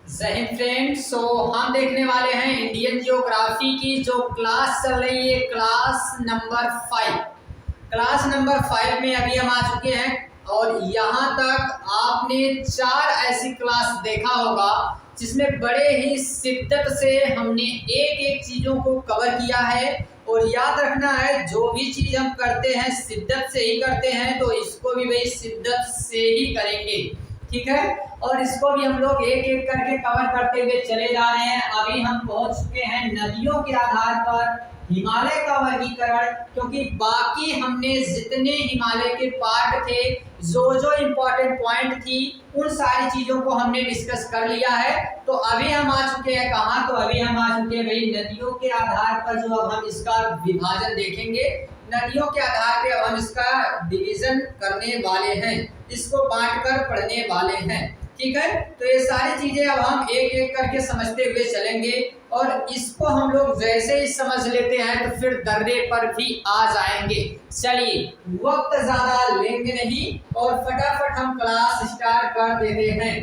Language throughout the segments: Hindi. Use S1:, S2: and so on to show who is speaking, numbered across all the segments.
S1: जय हिंद फ्रेंड्स। हम देखने वाले हैं इंडियन ज्योग्राफी की जो क्लास चल रही है, क्लास नंबर 5। क्लास नंबर 5 में अभी हम आ चुके हैं और यहाँ तक आपने 4 ऐसी क्लास देखा होगा जिसमें बड़े ही शिद्दत से हमने एक एक चीज़ों को कवर किया है। और याद रखना है, जो भी चीज़ हम करते हैं शिद्दत से ही करते हैं, तो इसको भी भाई शिद्दत से ही करेंगे, ठीक है। और इसको भी हम लोग एक एक करके कवर करते हुए चले जा रहे हैं। अभी हम पहुंच चुके हैं नदियों के आधार पर हिमालय का वर्गीकरण, क्योंकि बाकी हमने जितने हिमालय के पार्ट थे, जो जो इम्पोर्टेंट पॉइंट थी, उन सारी चीजों को हमने डिस्कस कर लिया है। तो अभी हम आ चुके हैं कहाँ? तो अभी हम आ चुके हैं भाई नदियों के आधार पर, जो अब हम इसका विभाजन देखेंगे। नदियों के आधार पे अब हम इसका डिवीजन करने वाले हैं, इसको बांटकर पढ़ने वाले हैं, ठीक है। तो ये सारी चीजें अब हम एक एक करके समझते हुए चलेंगे और इसको हम लोग जैसे ही समझ लेते हैं तो फिर दर्रे पर भी आ जाएंगे। चलिए, वक्त ज्यादा लेंगे नहीं और फटाफट हम क्लास स्टार्ट कर देते हैं।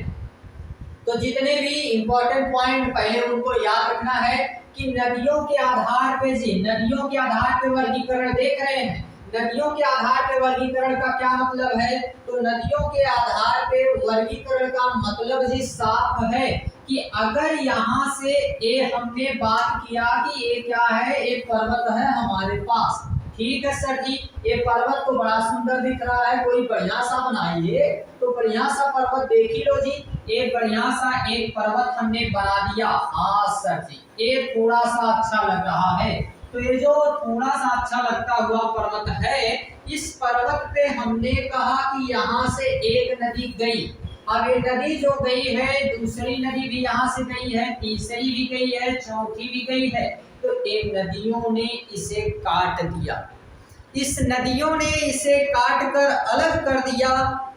S1: तो जितने भी इंपॉर्टेंट पॉइंट पहले उनको याद रखना है कि नदियों के आधार पे, जी नदियों के आधार पे वर्गीकरण देख रहे हैं। नदियों के आधार पे वर्गीकरण का क्या मतलब है? तो नदियों के आधार पे वर्गीकरण का मतलब जी साफ है कि अगर यहाँ से ये हमने बात किया कि ये क्या है, एक पर्वत है हमारे पास, ठीक है सर जी, ये पर्वत तो बड़ा सुंदर दिख रहा है, कोई बढ़िया सा बनाइए। तो बढ़िया सा पर्वत देख ही लो जी, एक बढ़िया सा एक पर्वत हमने बना दिया। हाँ सर जी, ये थोड़ा सा अच्छा लग रहा है। तो ये जो थोड़ा सा अच्छा लगता हुआ पर्वत है, इस पर्वत पे हमने कहा कि यहाँ से एक नदी गई। अब ये नदी जो गई है, दूसरी नदी भी यहाँ से गई है, तीसरी भी गई है, चौथी भी गई है। तो इन नदियों ने इसे काट दिया, इस नदियों ने इसे काट कर अलग कर दिया।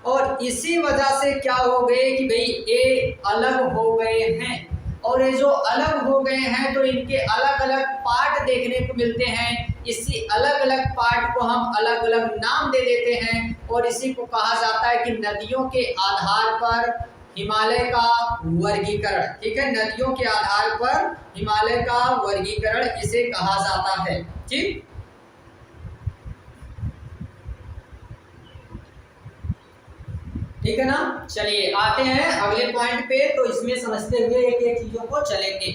S1: और इसी वजह से क्या हो गए कि भाई ये अलग हो गए हैं। और ये जो अलग हो गए हैं तो इनके अलग अलग पार्ट देखने को मिलते हैं। इसी अलग अलग पार्ट को हम अलग अलग नाम दे देते हैं और इसी को कहा जाता है कि नदियों के आधार पर हिमालय का वर्गीकरण, ठीक है। नदियों के आधार पर हिमालय का वर्गीकरण इसे कहा जाता है, ठीक। ठीक है ना। चलिए आते हैं अगले पॉइंट पे। तो इसमें समझते हुए एक एक चीजों को चलेंगे।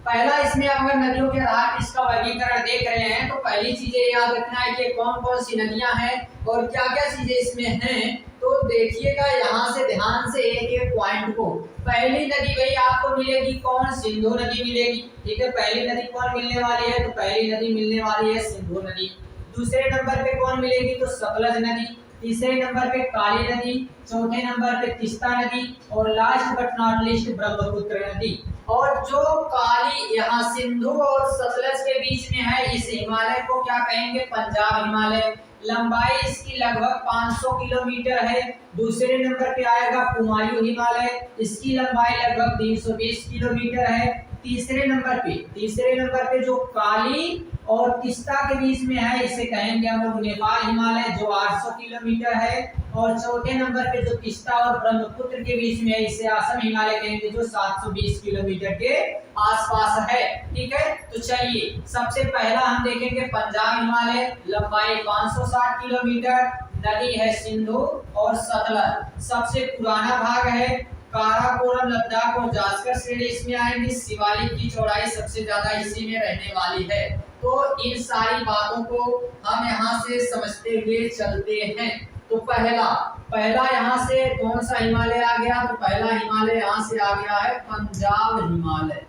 S1: पहला, इसमें अगर नदियों के आधार पर इसका वर्गीकरण देख रहे हैं तो पहली चीजें याद रखना है कि कौन कौन सी नदियां हैं और क्या क्या चीजें इसमें हैं। तो देखिएगा यहाँ से ध्यान से एक एक पॉइंट को। पहली नदी भाई आपको मिलेगी कौन? सिंधु नदी मिलेगी, ठीक है। पहली नदी कौन मिलने वाली है? तो पहली नदी मिलने वाली है सिंधु नदी। दूसरे नंबर पे कौन मिलेगी? तो सतलज नदी। तीसरे नंबर पे काली नदी, चौथे नंबर पे तीस्ता नदी और last but not list Brahmaputra नदी। और जो काली यहाँ सिंधु और सतलज के बीच में है, इस हिमालय को क्या कहेंगे? पंजाब हिमालय। लंबाई इसकी लगभग 500 किलोमीटर है। दूसरे नंबर पे आएगा कुमायूं हिमालय, इसकी लंबाई लगभग 320 किलोमीटर है। तीसरे नंबर पे जो काली और तीस्ता के बीच में है, इसे कहेंगे हम लोग नेपाल हिमालय, जो 800 किलोमीटर है। और चौथे नंबर पे जो तीस्ता और ब्रह्मपुत्र के बीच में है, इसे असम हिमालय कहेंगे, जो 720 किलोमीटर के आसपास है, ठीक है। तो चलिए, सबसे पहला हम देखेंगे पंजाब हिमालय, लंबाई 560 किलोमीटर, नदी है सिंधु और सतलज। सबसे पुराना भाग है काराकोरम, लद्दाख और जास्कर श्रेणी इसमें आएंगी। शिवालिक की चौड़ाई सबसे ज्यादा इसी में रहने वाली है। तो इन सारी बातों को हम यहाँ से समझते हुए चलते हैं। तो पहला यहाँ से कौन सा हिमालय आ गया? तो पहला हिमालय यहाँ से आ गया है पंजाब हिमालय।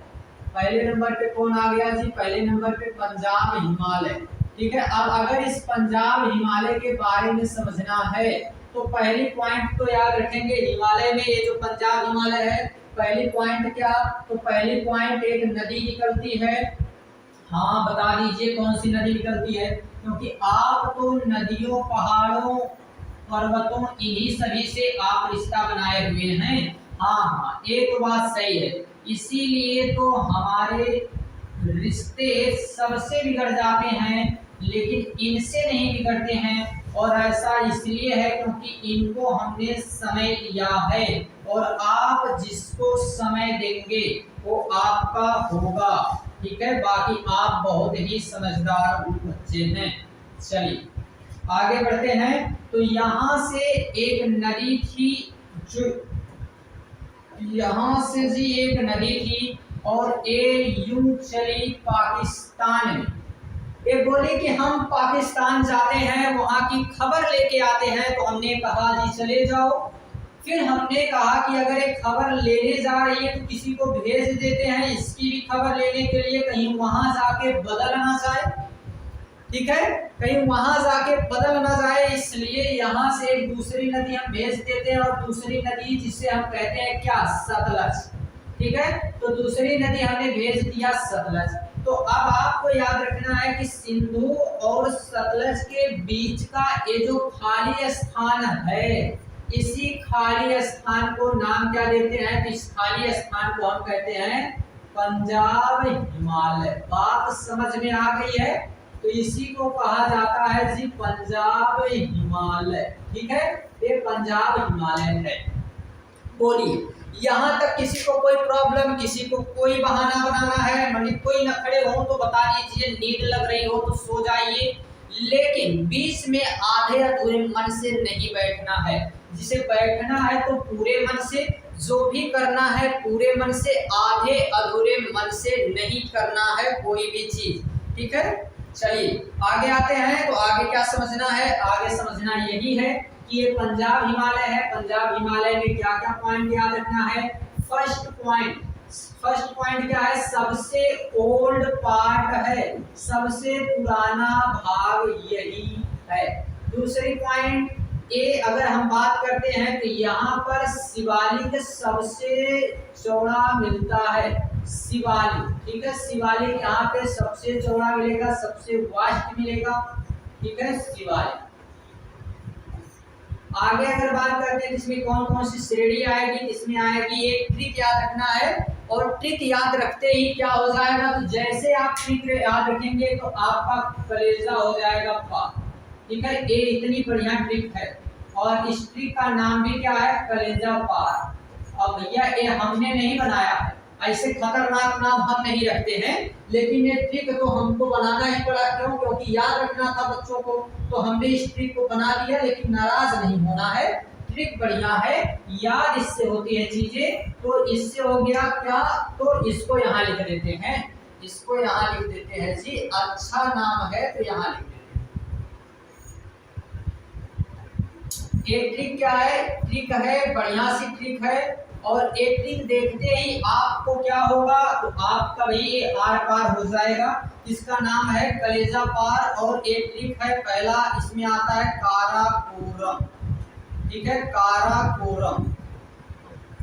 S1: पहले नंबर पे कौन आ गया जी? पहले नंबर पे पंजाब हिमालय, ठीक है। अब अगर इस पंजाब हिमालय के बारे में समझना है तो पहली पॉइंट तो याद रखेंगे, हिमालय में ये जो पंजाब हिमालय है, पहली पॉइंट क्या? तो पहली पॉइंट एक नदी निकलती है। हाँ, बता दीजिए कौन सी नदी निकलती है, क्योंकि आप तो नदियों, पहाड़ों, पर्वतों, इन्हीं सभी से आप रिश्ता बनाए हुए हैं। हाँ, ये तो बात सही है। इसीलिए तो हमारे रिश्ते सबसे बिगड़ जाते हैं, लेकिन इनसे नहीं बिगड़ते हैं। और ऐसा इसलिए है क्योंकि इनको हमने समय दिया है और आप जिसको समय देंगे वो आपका होगा। ठीक है, बाकी आप बहुत ही समझदार बच्चे हैं। चलिए आगे बढ़ते हैं। तो यहां से एक नदी थी, जो यहां से जी एक नदी थी और ये यूं चली पाकिस्तान में। ये बोले कि हम पाकिस्तान जाते हैं, वहां की खबर लेके आते हैं। तो हमने कहा जी चले जाओ। फिर हमने कहा कि अगर एक खबर लेने जा रही है तो किसी को भेज देते हैं इसकी भी खबर लेने के लिए, कहीं वहां जाके बदल ना जाए। ठीक है, कहीं वहां जाके बदल ना जाए, इसलिए यहाँ से एक दूसरी नदी हम भेज देते हैं। और दूसरी नदी जिसे हम कहते हैं क्या, सतलज। ठीक है, तो दूसरी नदी हमने भेज दिया सतलज। तो अब आपको याद रखना है कि सिंधु और सतलज के बीच का ये जो खाली स्थान है, इसी खाली स्थान को नाम क्या देते हैं, तो इस खाली स्थान को हम कहते हैं पंजाब हिमालय। बात समझ में आ गई है? तो इसी को कहा जाता है जी पंजाब हिमालय। ठीक है, ये पंजाब हिमालय है। बोलिए, यहाँ तक किसी को कोई प्रॉब्लम, किसी को कोई बहाना बनाना है, मतलब कोई नखरे हो तो बता दीजिए, नींद लग रही हो तो सो जाइए, लेकिन बीच में आधे अधूरे मन से नहीं बैठना है। जिसे बैठना है तो पूरे मन से, जो भी करना है पूरे मन से, आधे अधूरे मन से नहीं करना है कोई भी चीज। ठीक है, चलिए आगे आते हैं। तो आगे क्या समझना है, आगे समझना यही है कि ये पंजाब हिमालय है। पंजाब हिमालय में क्या क्या पॉइंट याद रखना है। फर्स्ट पॉइंट क्या है, सबसे ओल्ड पार्ट है, सबसे पुराना भाग यही है। दूसरी पॉइंट ये, अगर हम बात करते हैं तो यहाँ पर शिवालिक सबसे चौड़ा मिलता है, शिवालिक। ठीक है, शिवालिक यहाँ पे सबसे चौड़ा मिलेगा, सबसे वास्ट मिलेगा। ठीक है, शिवालिक। आगे अगर बात करते हैं इसमें कौन कौन सी श्रेणी आएगी, इसमें आएगी एक ट्रिक याद रखना है। और ट्रिक याद रखते ही क्या हो जाएगा, तो जैसे आप ट्रिक याद रखेंगे तो आपका कलेजा हो जाएगा पार। ठीक है, ये इतनी बढ़िया ट्रिक है और इस ट्रिक का नाम भी क्या है, कलेजा पार। अब भैया ये हमने नहीं बनाया है, ऐसे खतरनाक नाम हम नहीं रखते हैं, लेकिन ये ट्रिक तो हमको बनाना ही पड़ा। क्यों? क्योंकि याद रखना था बच्चों को, तो हमने इस ट्रिक को बना लिया। लेकिन नाराज नहीं होना है, ट्रिक बढ़िया है, याद इससे होती है चीजें। तो इससे हो गया क्या, तो इसको यहाँ लिख देते हैं, इसको यहाँ लिख देते हैं जी, अच्छा नाम है तो यहाँ लिख देते हैं। ये ट्रिक क्या है, ट्रिक है, बढ़िया सी ट्रिक है। और एक ट्रिक देखते ही आपको क्या होगा, तो आपका भी आर पार हो जाएगा। इसका नाम है कलेजा पार। और एक ट्रिक है, पहला इसमें आता है काराकोरम। ठीक है, काराकोरम।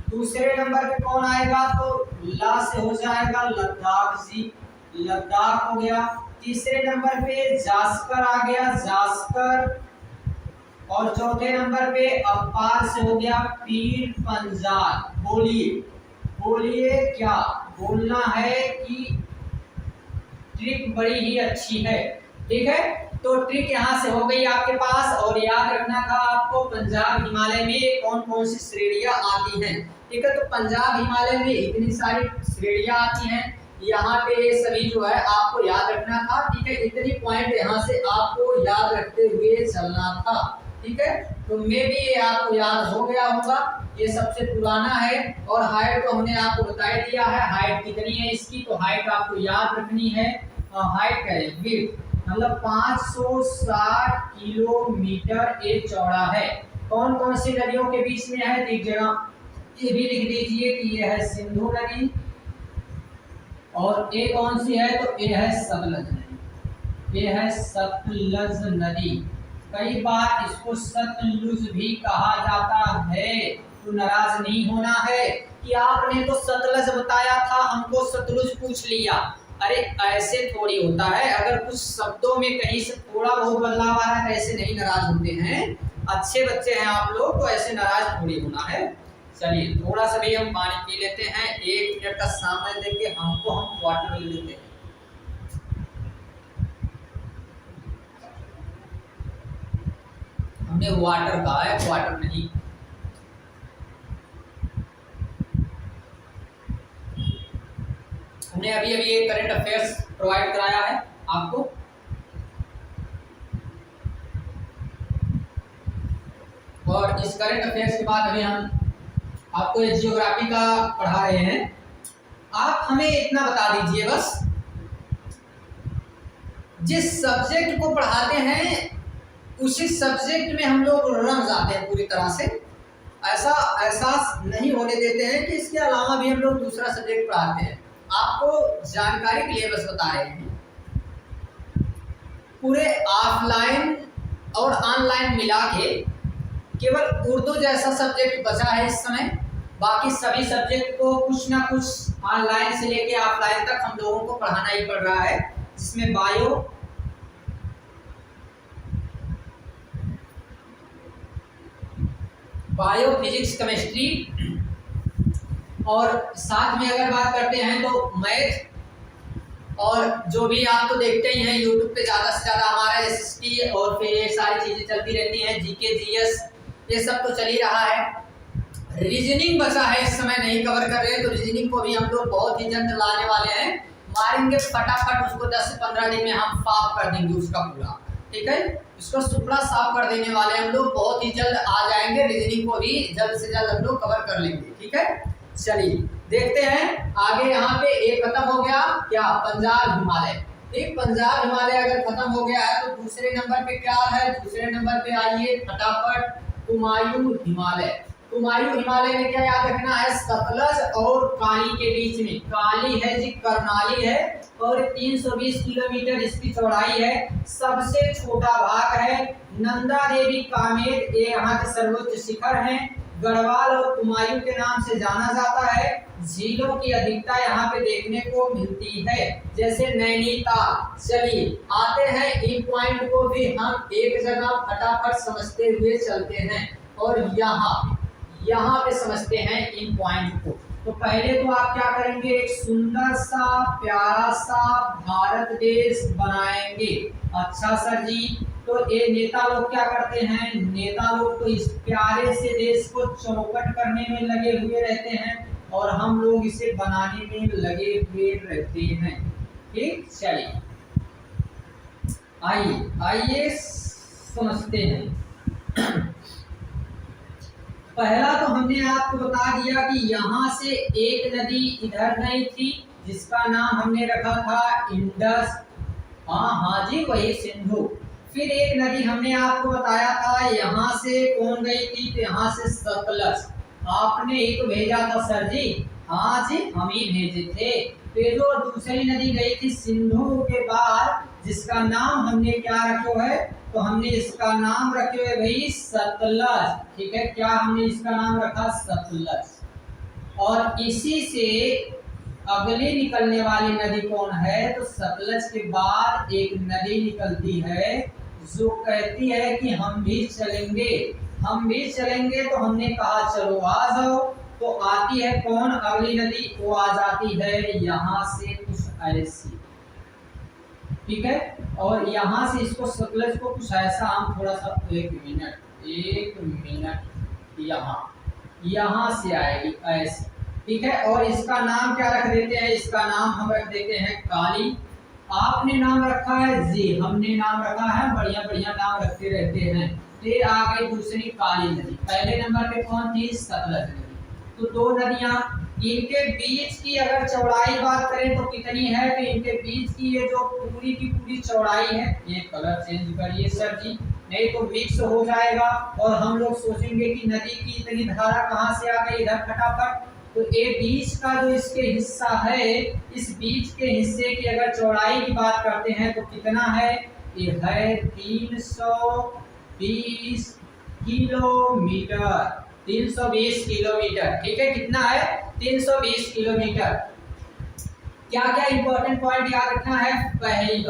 S1: दूसरे नंबर पे कौन आएगा, तो ला से हो जाएगा लद्दाख जी, लद्दाख हो गया। तीसरे नंबर पे जास्कर आ गया, जास्कर। और चौथे नंबर पे अपार से हो गया पीर पंजाल। बोलिए, बोलिए क्या बोलना है कि ट्रिक बड़ी ही अच्छी है। ठीक है, तो ट्रिक यहाँ से हो गई आपके पास। और याद रखना था आपको पंजाब हिमालय में कौन कौन सी श्रेणियां आती हैं। ठीक है, तो पंजाब हिमालय में इतनी सारी श्रेणियां आती हैं, यहाँ पे सभी जो है आपको याद रखना था। ठीक है, इतनी पॉइंट यहाँ से आपको याद रखते हुए चलना था। ठीक है, तो मे भी ये आपको याद हो गया होगा। ये सबसे पुराना है और हाइट तो हमने आपको बता दिया है, हाइट कितनी है इसकी, तो हाइट आपको याद रखनी है। हाइट है विड्थ, मतलब 560 किलोमीटर ये चौड़ा है। कौन कौन सी नदियों के बीच में है, एक जगह ये भी लिख दीजिए कि ये है सिंधु नदी। और ये कौन सी है, तो ये है सतलज नदी, ये है सतलज नदी। कई बार इसको सतलुज भी कहा जाता है, तो नाराज नहीं होना है कि आपने तो सतलज बताया था, हमको सतलुज पूछ लिया। अरे ऐसे थोड़ी होता है, अगर कुछ शब्दों में कहीं से थोड़ा बहुत बदलाव आ रहा है तो ऐसे नहीं नाराज होते हैं। अच्छे बच्चे हैं आप लोग, तो ऐसे नाराज थोड़ी होना है। चलिए थोड़ा सा भी हम पानी पी लेते हैं, 1 मिनट का सामने देके हमको हम वाटर ले लेते हैं। हमने वाटर कहा है, वाटर नहीं। हमने अभी अभी एक करंट अफेयर्स प्रोवाइड कराया है आपको। और इस करंट अफेयर्स के बाद अभी हम आपको ये जियोग्राफी का पढ़ा रहे हैं। आप हमें इतना बता दीजिए बस, जिस सब्जेक्ट को पढ़ाते हैं उसी सब्जेक्ट में हम लोग रम जाते हैं पूरी तरह से। ऐसा एहसास नहीं होने देते हैं कि इसके अलावा भी हम लोग दूसरा सब्जेक्ट पढ़ाते हैं। आपको जानकारी के लिए बस बता रहे हैं। पूरे ऑफलाइन और ऑनलाइन मिला के केवल उर्दू जैसा सब्जेक्ट बचा है इस समय। बाकी सभी सब्जेक्ट को कुछ ना कुछ ऑनलाइन से लेके ऑफलाइन तक हम लोगों को पढ़ाना ही पड़ रहा है, जिसमें बायो फिजिक्स केमिस्ट्री, और साथ में अगर बात करते हैं तो मैथ, और जो भी आप तो देखते ही हैं यूट्यूब पे ज़्यादा से ज़्यादा हमारा एसएसटी और फिर ये सारी चीज़ें चलती रहती हैं, जीके जीएस ये सब तो चल ही रहा है। रीजनिंग बचा है इस समय नहीं कवर कर रहे, तो रीजनिंग को भी हम लोग बहुत ही जल्द लाने वाले हैं। मारेंगे फटाफट उसको, 10 से 15 दिन में हम साफ कर देंगे उसका पूरा, ठीक है। इसको सुपड़ा साफ कर देने वाले हम लोग, बहुत ही जल्द आ जाएंगे। रीजनिंग को भी जल्द से जल्द हम लोग कवर कर लेंगे, ठीक है। चलिए देखते हैं आगे। यहाँ पे एक खत्म हो गया क्या, पंजाब हिमालय। एक पंजाब हिमालय अगर खत्म हो गया है तो दूसरे नंबर पे क्या है, दूसरे नंबर पे आइए फटाफट, कुमायूं हिमालय। कुमायूं हिमालय में क्या याद रखना है, सतलज और काली के बीच में, काली है जी कर्नाली है, और 320 किलोमीटर इसकी चौड़ाई है। सबसे छोटा भाग है। नंदा देवी कामेर ये यहाँ के सर्वोच्च शिखर हैं। गढ़वाल और कुमायूं के नाम से जाना जाता है। झीलों की अधिकता यहाँ पे देखने को मिलती है, जैसे नैनीताल। चलिए आते हैं इन पॉइंट को भी हम एक जगह फटाफट समझते हुए चलते हैं, और यहाँ पे समझते हैं इन पॉइंट को। तो पहले तो आप क्या करेंगे, एक सुंदर सा प्यारा सा भारत देश बनाएंगे। अच्छा सर जी, तो ये नेता लोग क्या करते हैं, नेता लोग तो इस प्यारे से देश को चौपट करने में लगे हुए रहते हैं, और हम लोग इसे बनाने में लगे हुए रहते हैं, ठीक। चलिए आइए समझते हैं। पहला तो हमने आपको बता दिया कि यहाँ से एक नदी इधर गई थी जिसका नाम हमने रखा था इंडस। हाँ जी वही सिंधु। फिर एक नदी हमने आपको बताया था यहाँ से कौन गई थी, तो यहाँ से सतलज। आपने ही तो भेजा था सर जी। हाँ जी हम ही भेजे थे। फिर जो दूसरी नदी गई थी सिंधु के बाद, जिसका नाम हमने क्या रखो है, तो हमने इसका नाम रखे हुए भाई सतलज, ठीक है। क्या हमने इसका नाम रखा, सतलज। और इसी से अगली निकलने वाली नदी कौन है, तो सतलज के बाद एक नदी निकलती है जो कहती है कि हम भी चलेंगे, हम भी चलेंगे। तो हमने कहा चलो आ जाओ। तो आती है कौन अगली नदी, वो आ जाती है यहाँ से कुछ ऐसी, ठीक है। और यहाँ से इसको सतलज को कुछ ऐसा हम थोड़ा सा, एक मिनट यहाँ से आएगी ऐसी, ठीक है। और इसका नाम क्या रख देते हैं, इसका नाम हम रख देते हैं काली। आपने नाम रखा है जी, हमने नाम रखा है, बढ़िया बढ़िया नाम रखते रहते हैं। फिर आ गई दूसरी काली नदी। पहले नंबर पे कौन थी, सतलज नदी। तो दो नदियां, इनके बीच की अगर चौड़ाई बात करें तो कितनी है, तो इनके बीच की ये जो पूरी की पूरी चौड़ाई है, ये कलर चेंज करिए सर जी, नहीं तो मिक्स हो जाएगा और हम लोग सोचेंगे कि नदी की इतनी धारा कहाँ से आ गई इधर फटाफट। तो ये बीच का जो इसके हिस्सा है, इस बीच के हिस्से की अगर चौड़ाई की बात करते हैं तो कितना है, ये है 320 किलोमीटर, 320 किलोमीटर, ठीक है। कितना है, 320 किलोमीटर। क्या क्या इंपॉर्टेंट पॉइंट याद रखना है, पहली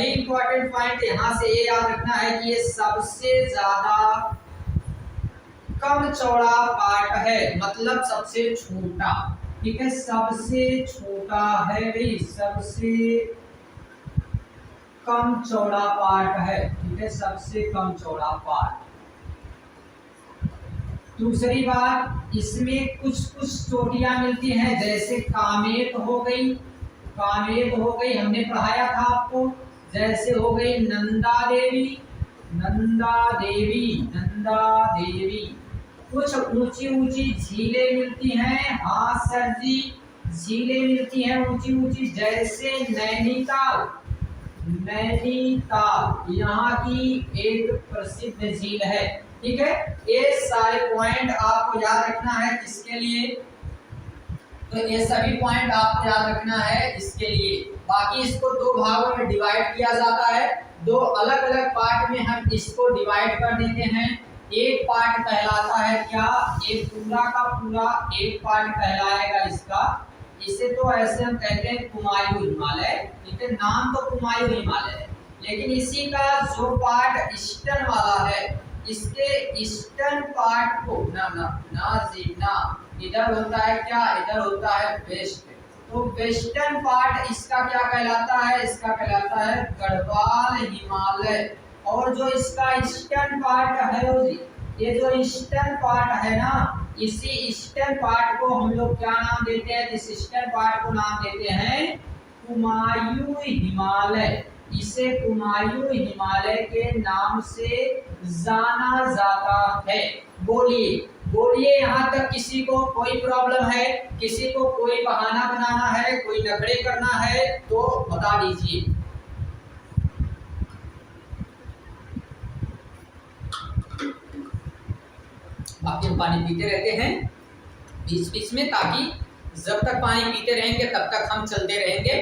S1: इंपॉर्टेंट पॉइंट यहाँ से ये याद रखना है कि ये सबसे ज्यादा कम चौड़ा पार्ट है, मतलब सबसे छोटा, ठीक है। सबसे छोटा है भाई, सबसे कम चौड़ा पार्ट है, ठीक है, सबसे कम चौड़ा पार्ट। दूसरी बात, इसमें कुछ कुछ चोटियां मिलती हैं, जैसे कामेत हो गई, कामेत हो गई, हमने पढ़ाया था आपको। जैसे हो गई नंदा देवी, नंदा देवी, नंदा देवी। कुछ ऊंची ऊंची झीलें मिलती हैं, हाँ सर जी, झीलें मिलती हैं ऊंची ऊंची, जैसे नैनीताल, नैनीताल यहाँ की एक प्रसिद्ध झील है। ठीक है, ये सारे पॉइंट आपको याद रखना है। किसके लिए? तो ये सभी पॉइंट आपको याद रखना है इसके लिए। बाकी इसको दो भागों में डिवाइड किया जाता है, दो अलग अलग पार्ट में हम इसको डिवाइड कर देते हैं। एक पार्ट कहलाता है क्या? एक पूरा का पूरा एक पार्ट कहलाएगा इसका, इसे तो ऐसे हम कहते हैं कुमायूं हिमालय। ठीक है, नाम तो कुमायूं हिमालय है, लेकिन इसी का जो पार्ट ईस्टर्न वाला है, इसके ईस्टर्न पार्ट को ना ना ना जी ना, इधर होता है क्या? इधर होता है वेस्ट। तो वेस्टर्न पार्ट इसका क्या कहलाता है? इसका कहलाता है गढ़वाल हिमालय। और जो इसका ईस्टर्न पार्ट है वो जी, ये जो ईस्टर्न पार्ट है ना, इसी ईस्टर्न पार्ट को हम लोग क्या नाम देते हैं? इस ईस्टर्न पार्ट को नाम देते हैं कुमायूं हिमालय। इसे कुमायूं हिमालय के नाम से जाना जाता है। बोलिए बोलिए, यहाँ तक किसी को कोई प्रॉब्लम है? किसी को कोई बहाना बनाना है, कोई नखरे करना है तो बता दीजिए। बाकी हम पानी पीते रहते हैं बीच बीच में, ताकि जब तक पानी पीते रहेंगे तब तक हम चलते रहेंगे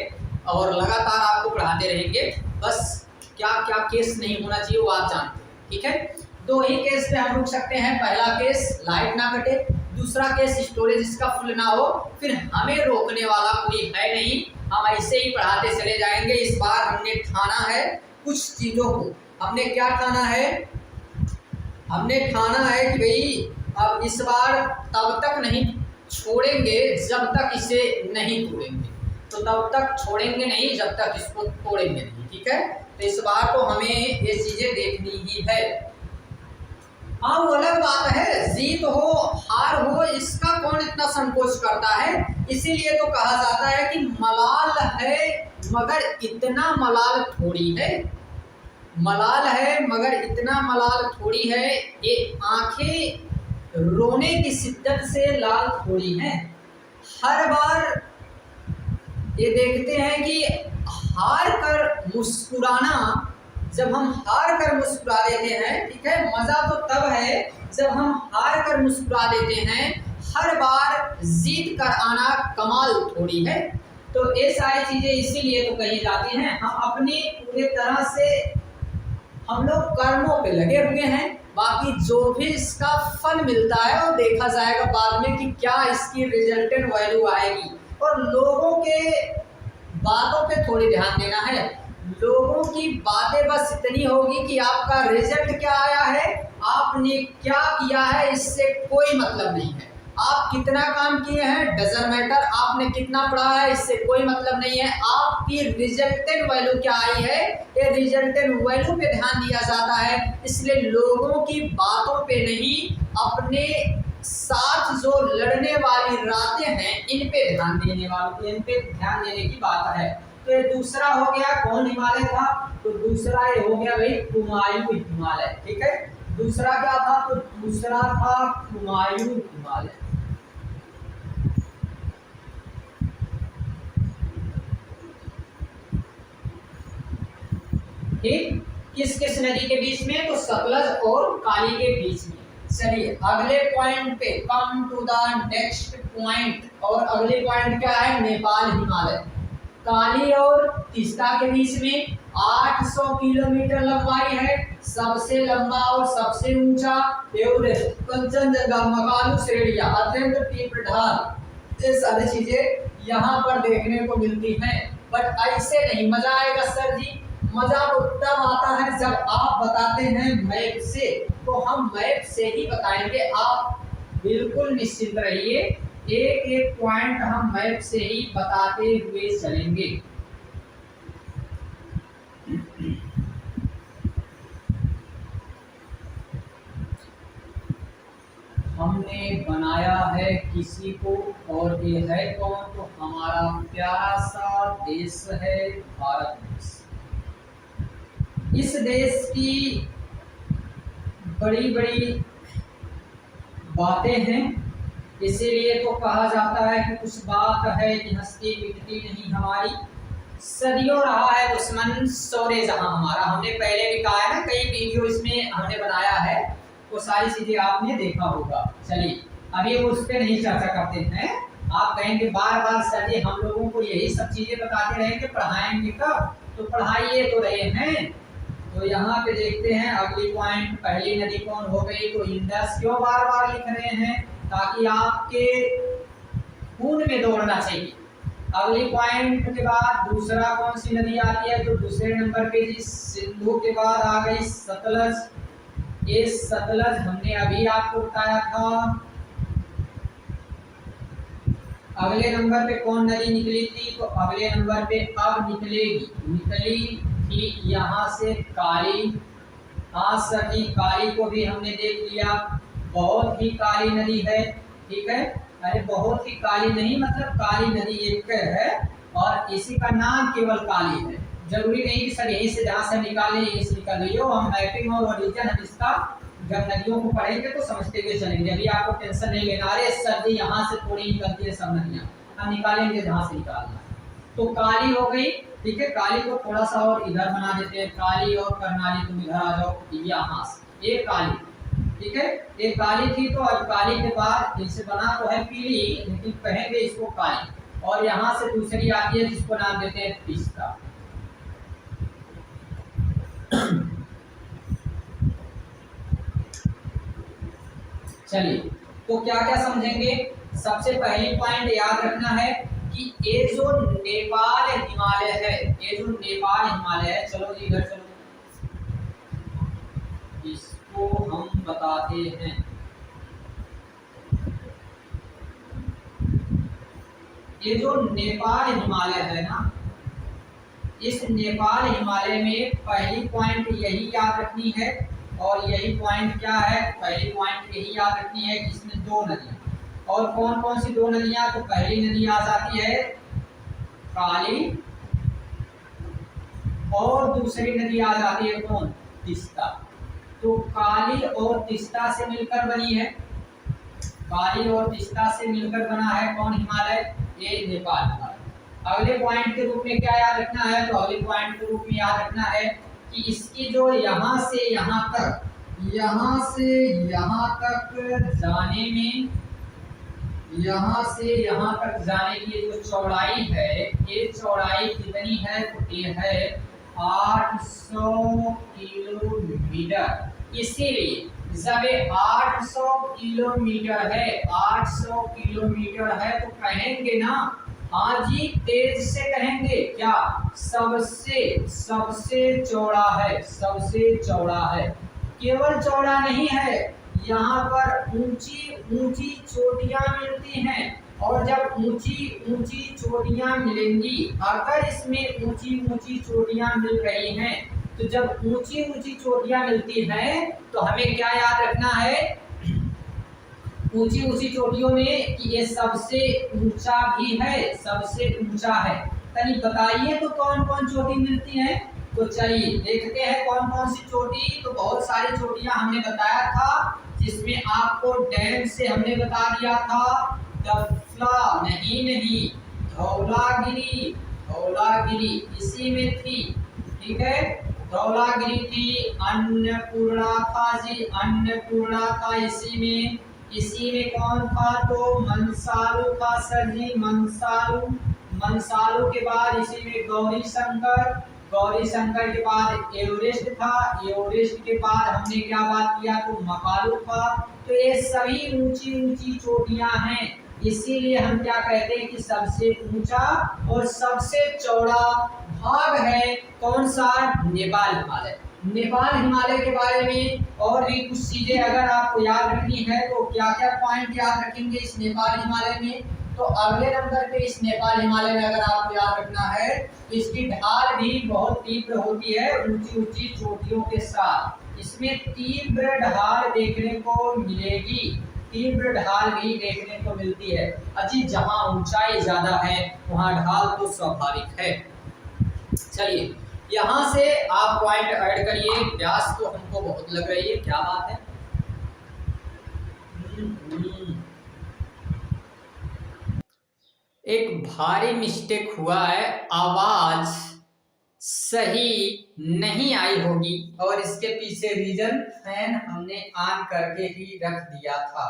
S1: और लगातार आपको पढ़ाते रहेंगे। बस क्या क्या केस नहीं होना चाहिए वो आप जानते हैं। ठीक है, दो ही केस पे हम रुक सकते हैं। पहला केस लाइट ना कटे, दूसरा केस स्टोरेज इसका फुल ना हो। फिर हमें रोकने वाला कोई है नहीं, हम ऐसे ही पढ़ाते चले जाएंगे। इस बार हमने ठाना है कुछ चीज़ों को। हमने क्या ठाना है? हमने ठाना है कि भाई अब इस बार तब तक नहीं छोड़ेंगे जब तक इसे नहीं तोड़ेंगे, तो तब तक छोड़ेंगे नहीं जब तक इसको तोड़ेंगे नहीं। ठीक है, तो इस बार तो हमें ये चीजें देखनी ही है। हाँ, वो अलग बात है, जीत हो हार हो इसका कौन इतना संकोच करता है। इसीलिए तो कहा जाता है कि मलाल है मगर इतना मलाल थोड़ी है, मलाल है मगर इतना मलाल थोड़ी है, ये आंखें रोने की शिद्दत से लाल थोड़ी हैं। हर बार ये देखते हैं कि हार कर मुस्कुराना, जब हम हार कर मुस्कुरा देते हैं, ठीक है, मज़ा तो तब है जब हम हार कर मुस्कुरा देते हैं। हर बार जीत कर आना कमाल थोड़ी है। तो ये सारी चीज़ें इसीलिए तो कही जाती हैं। हम अपनी पूरे तरह से हम लोग कर्मों पे लगे हुए हैं, बाकी जो भी इसका फल मिलता है वो देखा जाएगा बाद में कि क्या इसकी रिजल्टेंट वैल्यू आएगी। और लोगों के बातों पे थोड़ी ध्यान देना है। लोगों की बातें बस इतनी होगी कि आपका रिजल्ट क्या आया है, आपने क्या किया है, इससे कोई मतलब नहीं है। आप कितना काम किए हैं डजंट मैटर, आपने कितना पढ़ा है इससे कोई मतलब नहीं है। आपकी रिजल्टेंट वैल्यू क्या आई है, ये रिजल्टेंट वैल्यू पे ध्यान दिया जाता है। इसलिए लोगों की बातों पे नहीं, अपने साथ जो लड़ने वाली रातें हैं इन पे ध्यान देने वाली, इन पे ध्यान देने की बात है। तो ये दूसरा हो गया, कौन हिमालय था? तो दूसरा ये हो गया भाई कुमायूं हिमालय। ठीक है, दूसरा क्या था? तो दूसरा था कुमायूं हिमालय। ठीक, किस किस नदी के बीच में? तो सतलज और काली के बीच में। चलिए अगले पॉइंट पे, come to the next point. और अगले पॉइंट क्या है? नेपाल हिमालय। काली और तीस्ता के बीच में 800 किलोमीटर लंबाई है। सबसे लंबा और सबसे ऊंचा एवरेस्ट, कंचनजंगा, मकालू श्रेणियां, अत्यंत तीव्र ढाल, ये सारी चीजें यहाँ पर देखने को मिलती हैं। बट ऐसे नहीं मजा आएगा सर जी। मजा तो तब आता है जब आप बताते हैं मैप से, तो हम मैप से ही बताएंगे। आप बिल्कुल निश्चिंत रहिए, एक एक पॉइंट हम मैप से ही बताते हुए चलेंगे। हमने बनाया है किसी को, और ये है कौन? तो हमारा प्यारा सा देश है भारत देश। इस देश की बड़ी बड़ी बातें हैं, इसीलिए तो कहा जाता है कि कुछ बात है कि हंसती मिटती नहीं हमारी, सदियों रहा है दुश्मन सोरे जहां हमारा। हमने पहले भी कहा है ना, कई वीडियो इसमें हमने बनाया है, वो सारी चीजें आपने देखा होगा। चलिए अभी उस पर नहीं चर्चा करते हैं। आप कहेंगे बार बार सर जी हम लोगों को यही सब चीजें बताते रहेंगे, पढ़ाएंगे कब? तो पढ़ाइए तो रहे हैं। तो यहाँ पे देखते हैं अगली पॉइंट, पहली नदी कौन हो गई? तो इंडस। क्यों बार बार लिख रहे हैं? ताकि आपके खून में दौड़ना चाहिए। अगली पॉइंट के बाद दूसरा कौन सी नदी आती है? तो दूसरे नंबर पे जी सिंधु के बाद आ गई सतलज। ये सतलज हमने अभी आपको बताया था। अगले नंबर पे कौन नदी निकली थी? तो अगले नंबर पे अब निकलेगी, निकली थी यहाँ से काली। हाँ सर जी, काली को भी हमने देख लिया, बहुत ही काली नदी है। ठीक है, अरे बहुत ही काली नहीं, मतलब काली नदी एक है और इसी का नाम केवल काली है। जरूरी नहीं कि सर यहीं से जहाँ से निकाले यहीं से निकाल रही हो। हम मैपिंग और ओरिजिन हम इसका जब नदियों को पढ़ेंगे तो समझते हुए चलेंगे। अभी आपको टेंशन नहीं लेना। अरे सर जी यहाँ से थोड़ी निकलती है सब नदियाँ, हम निकालेंगे जहाँ से निकालना। तो काली हो गई। ठीक है, काली को थोड़ा सा और इधर बना देते हैं, काली और करनाली तुम इधर आ जाओ यहाँ से। ये काली, ठीक है, ये काली थी। तो अब काली के बाद इनसे बना तो है पीली, लेकिन कहेंगे इसको काली। और यहाँ से दूसरी आती है जिसको नाम देते हैं तीस्ता। चलिए तो क्या क्या समझेंगे? सबसे पहली पॉइंट याद रखना है कि ये जो नेपाल हिमालय है, ये जो नेपाल हिमालय है, चलो जी इधर चलो, इसको हम बताते हैं। ये जो नेपाल हिमालय है ना, इस नेपाल हिमालय में पहली पॉइंट यही याद रखनी है। और यही पॉइंट क्या है? पहली पॉइंट यही याद रखनी है कि इसमें दो नदियां। और कौन कौन सी दो नदियां? तो पहली नदी आ जाती है काली, और दूसरी नदी आ जाती है कौन? तीस्ता। तो काली और तीस्ता से मिलकर बनी है, काली और तीस्ता से मिलकर बना है कौन हिमालय? ये नेपाल हिमालय। अगले पॉइंट के रूप में क्या याद रखना है? तो अगले पॉइंट के रूप में याद रखना है कि इसकी जो यहाँ से यहाँ तक, यहाँ से यहाँ तक जाने में, यहाँ से यहाँ तक जाने की जो चौड़ाई है, ये चौड़ाई कितनी है? तो ये है 800 किलोमीटर। इसीलिए जब ये 800 किलोमीटर है, 800 किलोमीटर है, तो कहेंगे ना, हाँ जी तेज से कहेंगे क्या? सबसे सबसे चौड़ा है, सबसे चौड़ा है। केवल चौड़ा नहीं है, यहाँ पर ऊंची ऊंची चोटियां मिलती हैं। और जब ऊंची ऊंची चोटियां मिलेंगी, अगर इसमें ऊंची ऊंची चोटियां मिल रही हैं, तो जब ऊंची ऊंची चोटियां मिलती हैं तो हमें क्या याद रखना है? ऊंची ऊंची चोटियों में कि ये सबसे ऊंचा भी है, सबसे ऊंचा है। तनी बताइए तो कौन कौन चोटी मिलती है? तो चलिए देखते हैं कौन कौन सी चोटी। तो बहुत सारी चोटियां हमने बताया था, जिसमें आपको डैम से हमने बता दिया था दफला, नहीं धौलागिरी, धौलागिरी इसी में थी। ठीक है, धौलागिरी थी। अन्नपूर्णा था जी, अन्नपूर्णा था इसी में। इसी में कौन था? तो मंसालू था सर जी, मंसालू। मंसालू के बाद इसी में गौरी शंकर, गौरी शंकर के बाद एवरेस्ट था, एवरेस्ट के बाद हमने क्या बात किया? तो मकालू था। तो ये सभी ऊंची ऊंची चोटियां हैं, इसीलिए हम क्या कहते हैं कि सबसे ऊंचा और सबसे चौड़ा भाग है कौन सा? नेपाल हिमालय। नेपाल हिमालय के बारे में और भी कुछ चीजें अगर आपको याद रखनी है तो क्या क्या पॉइंट याद रखेंगे इस नेपाल हिमालय में? तो अगले नंबर पे इस नेपाल हिमालय में अगर आपको याद रखना है तो इसकी ढाल भी बहुत तीव्र होती है, ऊंची ऊंची चोटियों के साथ। इसमें तीव्र ढाल देखने को मिलेगी, तीव्र ढाल भी देखने को मिलती है। अजी जहाँ ऊंचाई ज्यादा है वहाँ ढाल तो स्वाभाविक है। चलिए यहाँ से आप पॉइंट ऐड करिए। व्यास तो हमको बहुत लग रही है, क्या बात है। एक भारी मिस्टेक हुआ है, आवाज सही नहीं आई होगी और इसके पीछे रीजन फैन हमने ऑन करके ही रख दिया था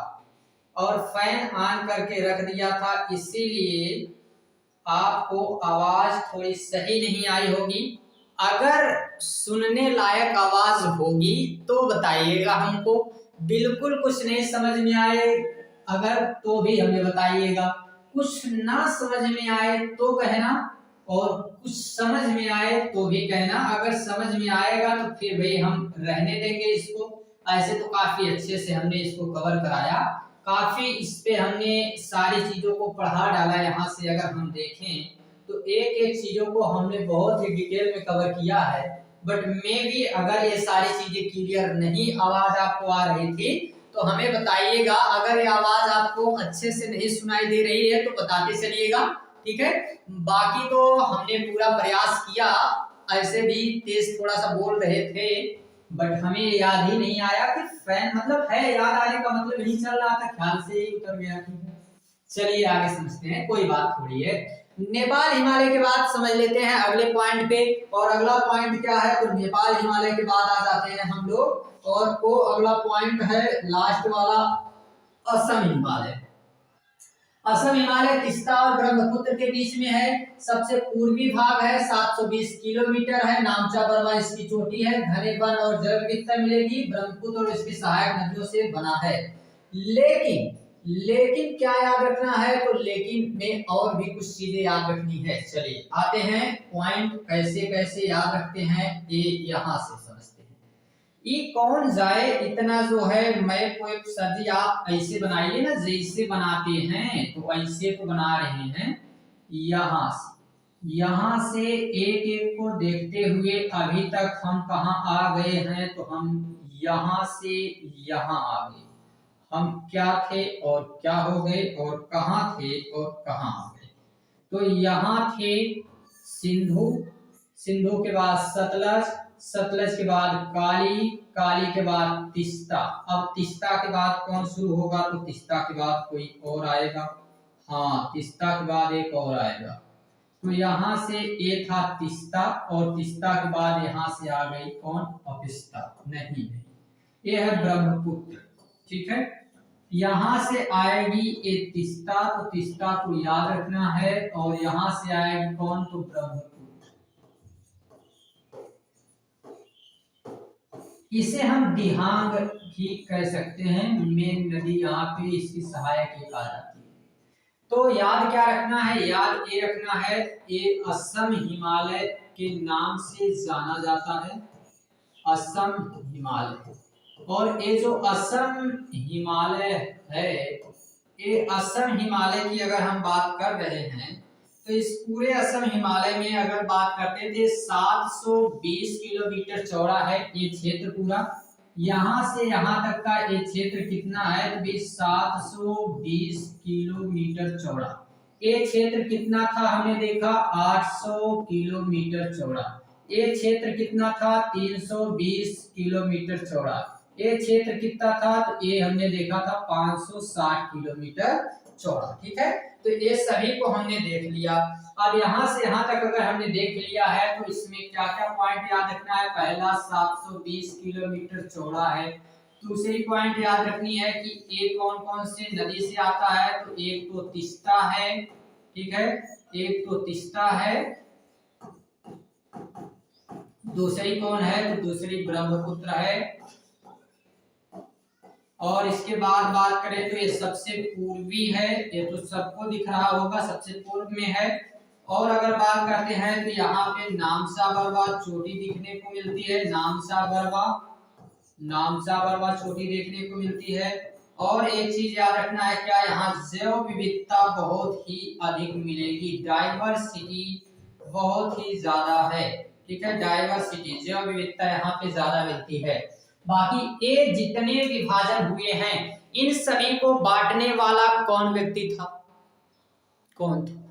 S1: और फैन ऑन करके रख दिया था, इसीलिए आपको आवाज थोड़ी सही नहीं आई होगी। अगर सुनने लायक आवाज होगी तो बताइएगा हमको, बिल्कुल कुछ नहीं समझ में आए अगर तो भी हमें बताइएगा, कुछ ना समझ में आए तो कहना और कुछ समझ में आए तो भी कहना। अगर समझ में आएगा तो फिर भाई हम रहने देंगे इसको। ऐसे तो काफी अच्छे से हमने इसको कवर कराया, काफी इस पे हमने सारी चीजों को पढ़ा डाला। यहाँ से अगर हम देखें तो एक एक चीजों को हमने बहुत ही डिटेल में कवर किया है। बट मे भी अगर ये सारी चीजें क्लियर नहीं आवाज आपको आ रही थी तो हमें बताइएगा। अगर ये आवाज आपको अच्छे से नहीं सुनाई दे रही है तो बताते चलिएगा, ठीक है। बाकी तो हमने पूरा प्रयास किया, ऐसे भी तेज थोड़ा सा बोल रहे थे बट हमें याद ही नहीं आया कि फैन मतलब है, याद आने का मतलब यही चल रहा था, ख्याल से ही उतर गया। ठीक है चलिए आगे समझते हैं, कोई बात थोड़ी है। नेपाल हिमालय के बाद समझ लेते हैं अगले पॉइंट पे। और अगला पॉइंट क्या है तो नेपाल हिमालय के बाद आ जाते हैं हम लोग, और वो अगला पॉइंट है लास्ट वाला असम हिमालय। असम हिमालय तीस्ता और ब्रह्मपुत्र के बीच में है, सबसे पूर्वी भाग है, 720 किलोमीटर है। नामचा बर्मा इसकी चोटी है, घने वन और जल विविधता मिलेगी, ब्रह्मपुत्र और इसकी सहायक नदियों से बना है। लेकिन क्या याद रखना है तो लेकिन में और भी कुछ चीजें याद रखनी है। चलिए आते हैं पॉइंट कैसे कैसे याद रखते हैं, ये यहाँ से समझते हैं। ये कौन जाए इतना जो है मैप वेब सर जी आप ऐसे बनाइए ना, जैसे बनाते हैं तो ऐसे तो बना रहे हैं। यहाँ से एक एक को देखते हुए अभी तक हम कहाँ आ गए हैं तो हम यहाँ से यहाँ आ गए। हम क्या थे और क्या हो गए और कहाँ थे और कहाँ आ गए। तो यहाँ थे सिंधु, सिंधु के बाद सतलज, सतलज के बाद काली, काली के बाद तीस्ता। अब तीस्ता के बाद कौन शुरू होगा तो तीस्ता के बाद कोई और आएगा, हाँ तीस्ता के बाद एक और आएगा। तो यहाँ से ये था तीस्ता और तीस्ता के बाद यहाँ से आ गई कौन अपिस्ता, नहीं ये है ब्रह्मपुत्र, ठीक है। यहाँ से आएगी ये तीस्ता, तो तीस्ता को याद रखना है और यहाँ से आएगी कौन तो ब्रह्मपुत्र। इसे हम दिहांग भी कह सकते हैं, मेन नदी यहाँ पे इसकी सहायक एक आ जाती है। तो याद क्या रखना है, याद ये रखना है ये असम हिमालय के नाम से जाना जाता है, असम हिमालय। और ये जो असम हिमालय है, ये असम हिमालय की अगर हम बात कर रहे हैं तो इस पूरे असम हिमालय में अगर बात करते थे 720 किलोमीटर चौड़ा है ये क्षेत्र पूरा। यहाँ से यहाँ तक का ये क्षेत्र कितना है तो 720 किलोमीटर चौड़ा। ये क्षेत्र कितना था हमने देखा 800 किलोमीटर चौड़ा। ये क्षेत्र कितना था 320 किलोमीटर चौड़ा। ये क्षेत्र कितना था तो ये हमने देखा था 560 किलोमीटर चौड़ा, ठीक है। तो ये सभी को हमने देख लिया। अब यहाँ से यहाँ तक अगर हमने देख लिया है तो इसमें क्या क्या पॉइंट याद रखना है। पहला 720 किलोमीटर चौड़ा है। दूसरी पॉइंट याद रखनी है कि ये कौन कौन से नदी से आता है तो एक तो तीस्ता है, ठीक है, एक तो तीस्ता है, दूसरी कौन है तो दूसरी ब्रह्मपुत्र है। और इसके बाद बात करें तो ये सबसे पूर्वी है, ये तो सबको दिख रहा होगा सबसे पूर्व में है। और अगर बात करते हैं तो यहाँ पे नामसा बरवा चोटी दिखने को मिलती है, नामसा बरवा चोटी देखने को मिलती है। और एक चीज याद रखना है क्या, यहाँ जैव विविधता बहुत ही अधिक मिलेगी, डाइवर्सिटी बहुत ही ज्यादा है, ठीक है, डाइवर्सिटी जैव विविधता यहाँ पे ज्यादा मिलती है। बाकी ये जितने विभाजन हुए हैं इन सभी को बांटने वाला कौन व्यक्ति था? कौन था?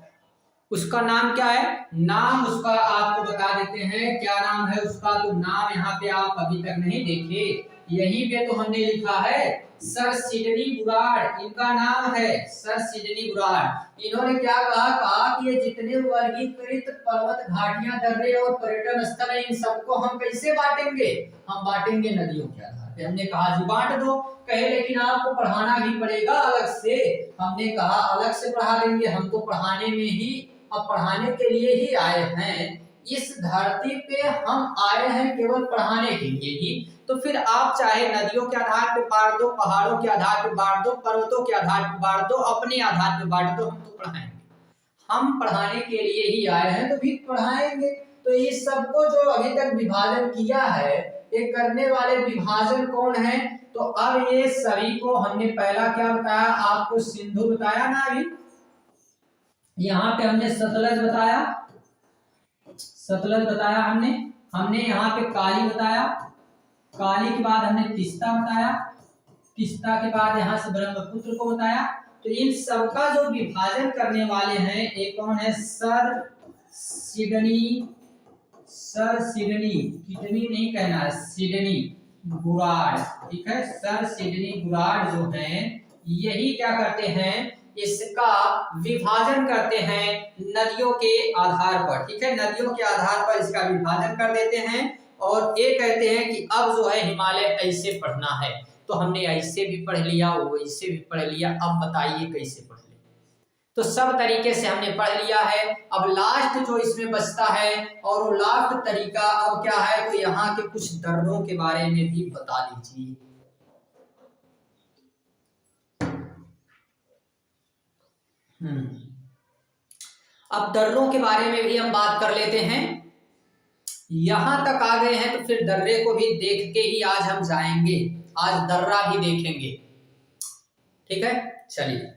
S1: उसका नाम क्या है? नाम उसका आपको बता देते हैं। क्या नाम है उसका? तो नाम यहाँ पे आप अभी तक नहीं देखे, यहीं पे तो हमने लिखा है सर सिडनी बुराड़, इनका नाम है सर सिडनी बुराड़। इन्होंने क्या कहा? कहा कि ये जितने वर्गीकृत पर्वत घाटियां, दर्रे और पर्यटन स्थल है, इन सबको हम कैसे बांटेंगे? हम बांटेंगे नदियों के आधार पे। हमने कहा जी बांट दो। कहे लेकिन आपको पढ़ाना भी पड़ेगा अलग से। हमने कहा अलग से पढ़ा देंगे, हम तो पढ़ाने में ही, अब पढ़ाने के लिए ही आए हैं। इस धरती पे हम आए हैं केवल पढ़ाने के लिए ही। तो फिर आप चाहे नदियों के आधार पे बांट दो, पहाड़ों के आधार पे बांट दो, पर्वतों के आधार पे बांट दो, अपने आधार पे बांट दो, हम तो पढ़ाएंगे। हम पढ़ाने के लिए ही आए हैं तो भी पढ़ाएंगे। तो इस सबको जो अभी तक विभाजन किया है, ये करने वाले विभाजन कौन है? तो अब ये सभी को हमने पहला क्या बताया आपको? सिंधु बताया ना अभी। यहाँ पे हमने सतलज बताया, सतलज बताया हमने यहाँ पे काली बताया, काली के बाद हमने तीस्ता बताया, तीस्ता के बाद यहाँ से ब्रह्मपुत्र को बताया। तो इन सबका जो विभाजन करने वाले हैं एक कौन है? Sir Sydney, sir Sydney, kidney नहीं कहना है, सिडनी बुराड़, ठीक है। सर सिडनी बुराड़ जो हैं, यही क्या करते हैं? इसका विभाजन करते हैं नदियों के आधार पर, ठीक है। नदियों के आधार पर इसका विभाजन कर देते हैं और ये कहते हैं कि अब जो है हिमालय ऐसे पढ़ना है। तो हमने ऐसे भी पढ़ लिया, वैसे भी पढ़ लिया, अब बताइए कैसे पढ़ ले। तो सब तरीके से हमने पढ़ लिया है। अब लास्ट जो इसमें बचता है और वो लास्ट तरीका अब क्या है? तो यहाँ के कुछ दर्रों के बारे में भी बता दीजिए। अब दर्रों के बारे में भी हम बात कर लेते हैं। यहां तक आ गए हैं तो फिर दर्रे को भी देख के ही आज हम जाएंगे। आज दर्रा भी देखेंगे, ठीक है। चलिए,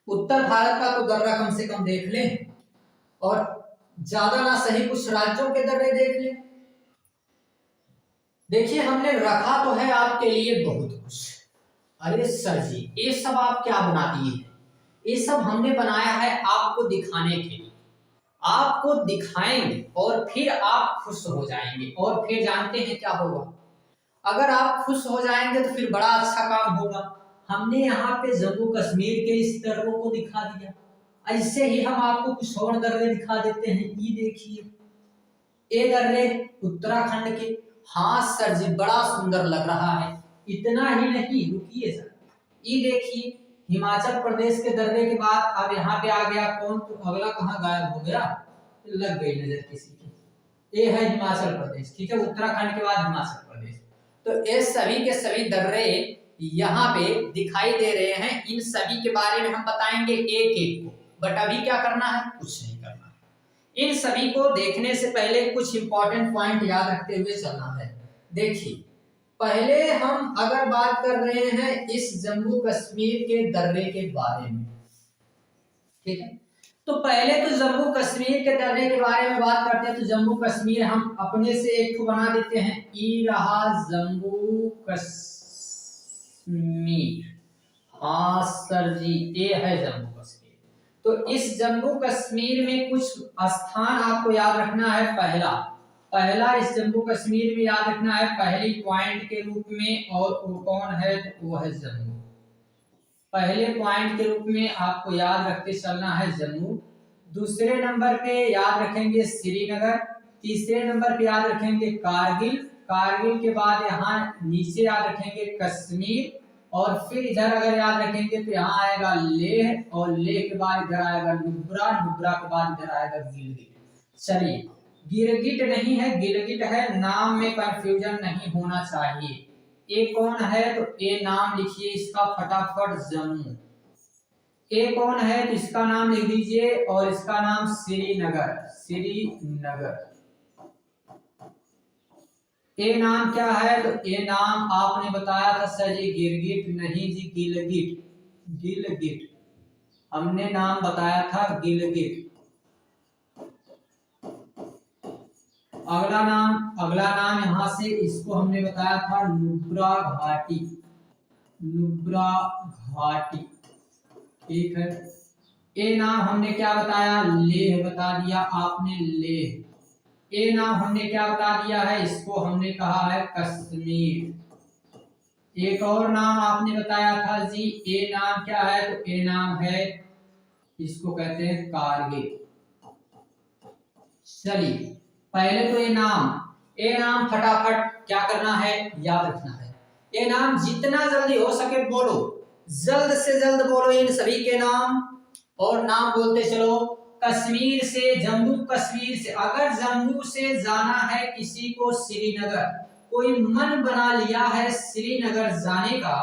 S1: उत्तर भारत का तो दर्रा कम से कम देख लें और ज्यादा ना सही कुछ राज्यों के दर्रे देख लें। देखिए, हमने रखा तो है आपके लिए बहुत कुछ। अरे सर जी, ये सब आप क्या बना दिए? ये सब हमने बनाया है आपको दिखाने के लिए। आपको दिखाएंगे और फिर आप खुश हो जाएंगे। और फिर जानते हैं क्या होगा? अगर आप खुश हो जाएंगे तो फिर बड़ा अच्छा काम होगा। हमने यहाँ पे जम्मू कश्मीर के इस दर्रों को दिखा दिया, ऐसे ही हम आपको कुछ और दर्रे दिखा देते हैं। ये देखिए, ये दर्रे उत्तराखंड के। हाँ सर जी, बड़ा सुंदर लग रहा है। इतना ही नहीं, रुकिए सर, ये देखिए हिमाचल प्रदेश के दर्रे के बाद अब यहाँ पे आ गया कौन? तो अगला कहाँ गायब हो गया? लग गई नजर किसी की। ये है हिमाचल प्रदेश, ठीक है। उत्तराखंड के बाद हिमाचल प्रदेश। तो ये सभी के सभी दर्रे यहाँ पे दिखाई दे रहे हैं। इन सभी के बारे में हम बताएंगे एक एक को, बट अभी क्या करना है? कुछ नहीं करना है। इन सभी को देखने से पहले कुछ इंपॉर्टेंट पॉइंट याद रखते हुए चलना है। देखिए, पहले हम अगर बात कर रहे हैं इस जम्मू कश्मीर के दर्रे के बारे में, ठीक है। तो पहले तो जम्मू कश्मीर के दर्रे के बारे में बात करते हैं। तो जम्मू कश्मीर हम अपने से एक को बना देते हैं, ई रहा जम्मू कश्मीर। हाँ सर जी, ये है जम्मू कश्मीर। तो इस जम्मू कश्मीर में कुछ स्थान आपको याद रखना है। पहला इस जम्मू कश्मीर में याद रखना है पहली पॉइंट के रूप में, और वो कौन है? तो वो है जम्मू। पहले पॉइंट के रूप में आपको याद रखते चलना है जम्मू। दूसरे नंबर पे याद रखेंगे श्रीनगर। तीसरे नंबर पे याद रखेंगे कारगिल। कारगिल के बाद यहाँ नीचे याद रखेंगे कश्मीर। और फिर इधर अगर याद रखेंगे तो यहाँ आएगा लेह, और लेह के बाद इधर आएगा नुब्रा, नुब्रा के बाद इधर आएगा गिलगिट। चलिए, गिलगिट नहीं है, गिलगिट है। नाम में कंफ्यूजन नहीं होना चाहिए। ये कौन है? तो ये नाम लिखिए इसका फटाफट, जम्मू। ये कौन है? तो इसका नाम लिख दीजिए, और इसका नाम श्रीनगर, श्रीनगर। ये नाम क्या है? तो ये नाम आपने बताया था सर जी गिरगिट, नहीं जी गिलगिट, गिलगिट हमने नाम बताया था गिलगिट। अगला नाम यहाँ से इसको हमने बताया था नुब्रा घाटी, नुब्रा घाटी, ठीक है। ए नाम हमने क्या बताया, लेह बता दिया आपने, लेह। ए नाम हमने क्या बता दिया है, इसको हमने कहा है कश्मीर। एक और नाम आपने बताया था जी, ए नाम क्या है, तो ए नाम है, इसको कहते हैं कारगिल। चलिए पहले तो ए नाम फटाफट क्या करना है, याद रखना है। ए नाम जितना जल्दी हो सके बोलो, जल्द से जल्द बोलो इन सभी के नाम, और नाम बोलते चलो। कश्मीर से, जम्मू कश्मीर से, अगर जम्मू से जाना है किसी को श्रीनगर, कोई मन बना लिया है श्रीनगर जाने का,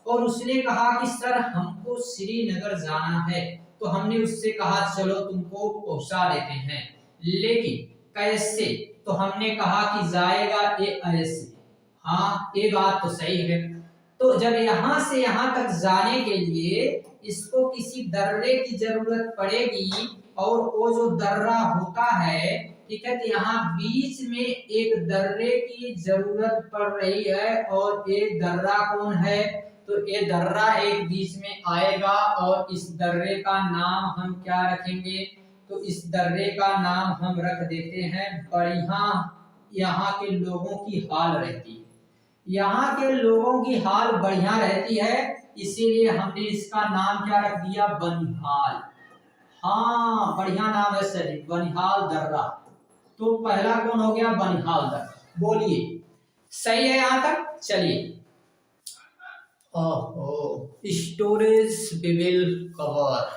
S1: और उसने कहा कि सर हमको श्रीनगर जाना है, तो हमने उससे कहा चलो तुमको पहुंचा देते हैं, लेकिन कैसे, तो हमने कहा कि जाएगा ये ऐसे। हाँ ये बात तो सही है। तो जब यहां से यहां तक जाने के लिए इसको किसी दर्रे की जरूरत पड़ेगी, और वो जो दर्रा होता है, ठीक है, तो यहाँ बीच में एक दर्रे की जरूरत पड़ रही है, और ये दर्रा कौन है, तो ये दर्रा एक बीच में आएगा, और इस दर्रे का नाम हम क्या रखेंगे, तो इस दर्रे का नाम हम रख देते हैं बढ़िया। यहाँ के लोगों की हाल रहती है, यहाँ के लोगों की हाल बढ़िया रहती है, इसीलिए हमने इसका नाम क्या रख दिया, बनिहाल। हाँ बढ़िया नाम है सर, बनिहाल दर्रा। तो पहला कौन हो गया, बनिहाल दर्रा। बोलिए सही है यहाँ तक। चलिए, ओहो स्टोरेज वी विल कवर,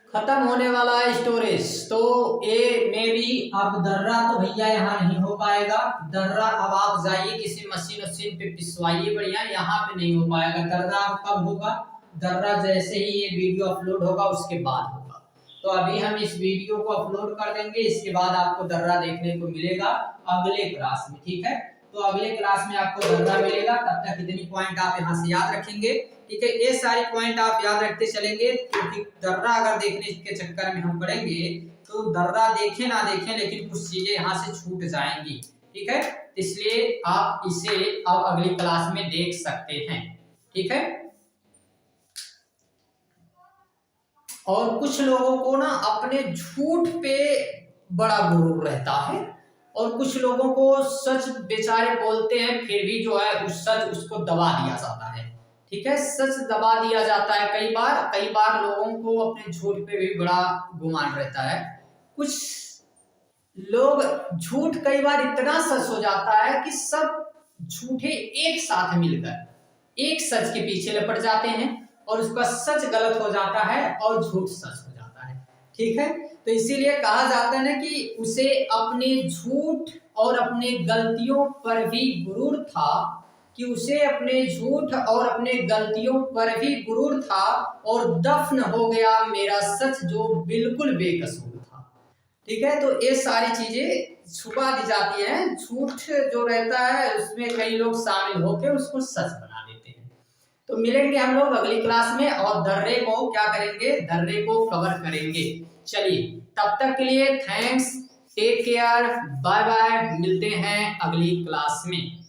S1: खत्म होने वाला है स्टोरेज। तो ए में भी अब दर्रा तो भैया यहाँ नहीं हो पाएगा, दर्रा अब आप जाइए किसी मशीन पे पिसवाइए बढ़िया, यहाँ पे नहीं हो पाएगा। दर्रा कब होगा, दर्रा जैसे ही ये वीडियो अपलोड होगा उसके बाद होगा। तो अभी हम इस वीडियो को अपलोड कर देंगे, इसके बाद आपको दर्रा देखने को मिलेगा अगले क्लास में, ठीक है। तो अगले क्लास में आपको दर्रा मिलेगा, तब तक इतनी पॉइंट आप यहाँ से याद रखेंगे, ठीक है। ये सारी पॉइंट आप याद रखते चलेंगे, क्योंकि दर्रा अगर देखने के चक्कर में हम पढ़ेंगे तो दर्रा देखें ना देखें लेकिन कुछ चीजें यहाँ से छूट जाएंगी, ठीक है। इसलिए आप इसे अब अगली क्लास में देख सकते हैं, ठीक है। और कुछ लोगों को ना अपने झूठ पे बड़ा गुरूर रहता है, और कुछ लोगों को सच बेचारे बोलते हैं, फिर भी जो है उस सच उसको दबा दिया जाता है, ठीक है। सच दबा दिया जाता है कई बार लोगों को अपने झूठ पे भी बड़ा गुमान रहता है। कुछ लोग झूठ कई बार इतना सच हो जाता है कि सब झूठे एक साथ मिलकर एक सच के पीछे लपट जाते हैं, और उसका सच गलत हो जाता है और झूठ सच हो जाता है, ठीक है। तो इसीलिए कहा जाता है ना कि उसे अपने झूठ और अपने गलतियों पर भी गुरूर था, कि उसे अपने झूठ और अपने गलतियों पर भी गुरूर था, और दफन हो गया मेरा सच जो बिल्कुल बेकसूर था, ठीक है। तो ये सारी चीजें छुपा दी जाती हैं, झूठ जो रहता है उसमें कई लोग शामिल होकर उसको सच बना देते हैं। तो मिलेंगे हम लोग अगली क्लास में, और दर्रे को क्या करेंगे, दर्रे को कवर करेंगे। चलिए तब तक के लिए thanks, take care, bye bye, मिलते हैं अगली क्लास में।